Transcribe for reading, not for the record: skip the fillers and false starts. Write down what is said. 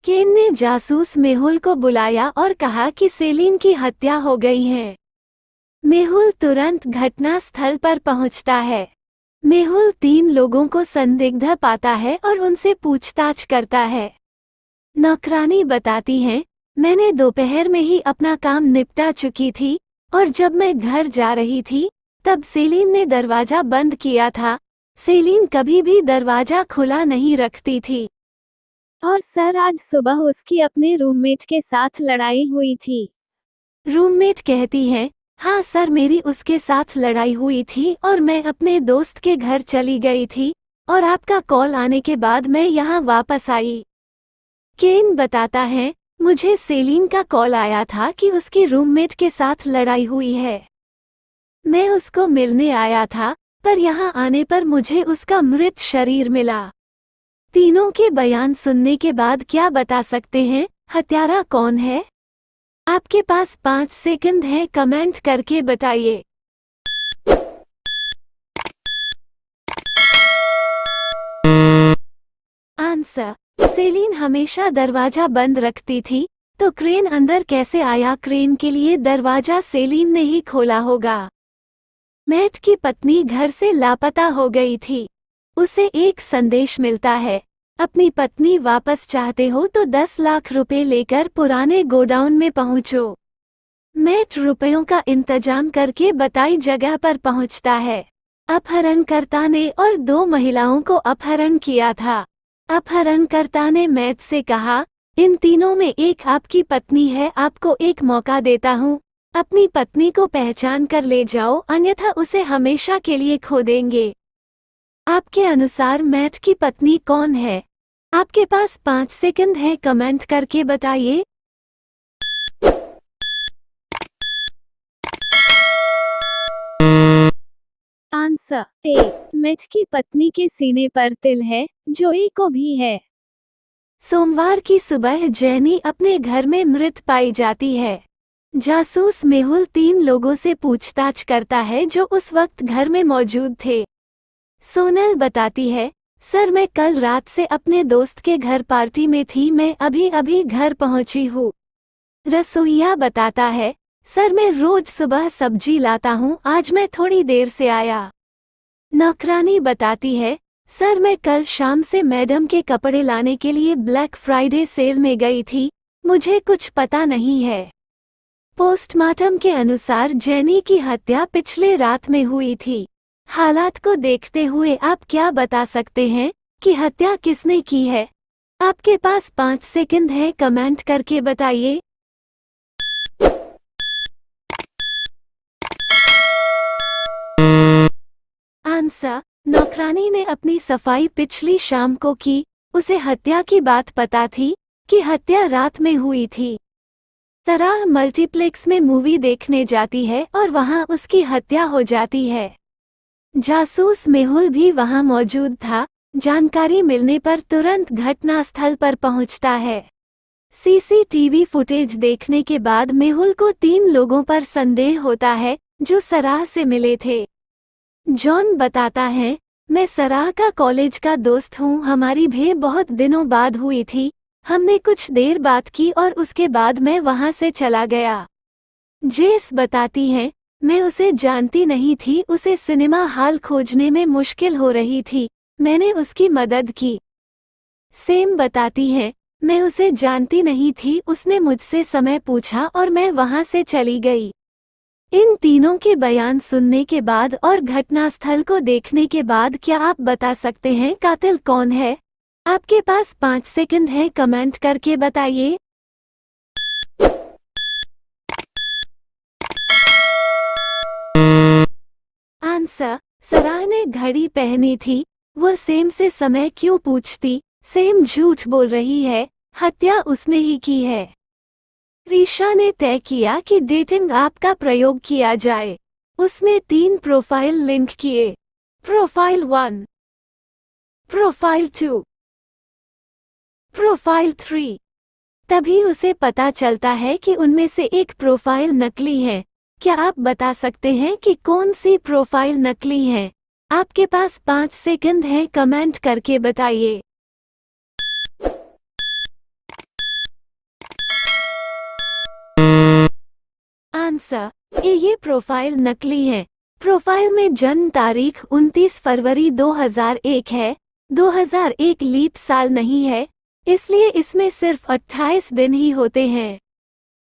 केन ने जासूस मेहुल को बुलाया और कहा कि सेलिन की हत्या हो गई है। मेहुल तुरंत घटना स्थल पर पहुंचता है। मेहुल 3 लोगों को संदिग्ध पाता है और उनसे पूछताछ करता है। नौकरानी बताती है, मैंने दोपहर में ही अपना काम निपटा चुकी थी और जब मैं घर जा रही थी तब सेलिन ने दरवाजा बंद किया था। सेलिन कभी भी दरवाजा खुला नहीं रखती थी। और सर आज सुबह उसकी अपने रूममेट के साथ लड़ाई हुई थी। रूममेट कहती है, हाँ सर, मेरी उसके साथ लड़ाई हुई थी और मैं अपने दोस्त के घर चली गई थी और आपका कॉल आने के बाद मैं यहाँ वापस आई। केन बताता है, मुझे सेलिन का कॉल आया था कि उसकी रूममेट के साथ लड़ाई हुई है। मैं उसको मिलने आया था, पर यहाँ आने पर मुझे उसका मृत शरीर मिला। तीनों के बयान सुनने के बाद क्या बता सकते हैं, हत्यारा कौन है? आपके पास 5 सेकंड हैं, कमेंट करके बताइए। आंसर, सेलिन हमेशा दरवाजा बंद रखती थी, तो क्रेन अंदर कैसे आया? क्रेन के लिए दरवाजा सेलिन ने ही खोला होगा। मैट की पत्नी घर से लापता हो गई थी। उसे एक संदेश मिलता है, अपनी पत्नी वापस चाहते हो तो 10 लाख रुपए लेकर पुराने गोडाउन में पहुंचो। मैट रुपयों का इंतजाम करके बताई जगह पर पहुंचता है। अपहरणकर्ता ने और 2 महिलाओं को अपहरण किया था। अपहरणकर्ता ने मैट से कहा, इन तीनों में एक आपकी पत्नी है, आपको एक मौका देता हूँ, अपनी पत्नी को पहचान कर ले जाओ, अन्यथा उसे हमेशा के लिए खो देंगे। आपके अनुसार मैट की पत्नी कौन है? आपके पास 5 सेकंड हैं, कमेंट करके बताइए। आंसर ए, मैट की पत्नी के सीने पर तिल है, जोई को भी है। सोमवार की सुबह जेनी अपने घर में मृत पाई जाती है। जासूस मेहुल 3 लोगों से पूछताछ करता है जो उस वक्त घर में मौजूद थे। सोनल बताती है, सर मैं कल रात से अपने दोस्त के घर पार्टी में थी, मैं अभी अभी घर पहुंची हूँ। रसोइया बताता है, सर मैं रोज सुबह सब्जी लाता हूँ, आज मैं थोड़ी देर से आया। नौकरानी बताती है, सर मैं कल शाम से मैडम के कपड़े लाने के लिए ब्लैक फ्राइडे सेल में गई थी, मुझे कुछ पता नहीं है। पोस्टमार्टम के अनुसार जेनी की हत्या पिछले रात में हुई थी। हालात को देखते हुए आप क्या बता सकते हैं कि हत्या किसने की है? आपके पास 5 सेकंड हैं, कमेंट करके बताइए। आंसर, नौकरानी ने अपनी सफाई पिछली शाम को की, उसे हत्या की बात पता थी कि हत्या रात में हुई थी। सराह मल्टीप्लेक्स में मूवी देखने जाती है और वहां उसकी हत्या हो जाती है। जासूस मेहुल भी वहां मौजूद था, जानकारी मिलने पर तुरंत घटनास्थल पर पहुंचता है। सीसीटीवी फुटेज देखने के बाद मेहुल को 3 लोगों पर संदेह होता है जो सराह से मिले थे। जॉन बताता है, मैं सराह का कॉलेज का दोस्त हूँ, हमारी भेंट बहुत दिनों बाद हुई थी, हमने कुछ देर बात की और उसके बाद मैं वहां से चला गया। जेस बताती है, मैं उसे जानती नहीं थी, उसे सिनेमा हॉल खोजने में मुश्किल हो रही थी, मैंने उसकी मदद की। सेम बताती है, मैं उसे जानती नहीं थी, उसने मुझसे समय पूछा और मैं वहां से चली गई। इन तीनों के बयान सुनने के बाद और घटनास्थल को देखने के बाद क्या आप बता सकते हैं कातिल कौन है? आपके पास 5 सेकंड हैं, कमेंट करके बताइए। आंसर, सराह ने घड़ी पहनी थी, वह सेम से समय क्यों पूछती? सेम झूठ बोल रही है, हत्या उसने ही की है। रीशा ने तय किया कि डेटिंग ऐप का प्रयोग किया जाए। उसने 3 प्रोफाइल लिंक किए। Profile 1, profile 2, profile 3। तभी उसे पता चलता है कि उनमें से एक प्रोफाइल नकली है। क्या आप बता सकते हैं कि कौन सी प्रोफाइल नकली है? आपके पास 5 सेकंड हैं, कमेंट करके बताइए। आंसर ए, ये प्रोफाइल नकली है। प्रोफाइल में जन्म तारीख 29 फरवरी 2001 है। 2001 लीप साल नहीं है, इसलिए इसमें सिर्फ 28 दिन ही होते हैं।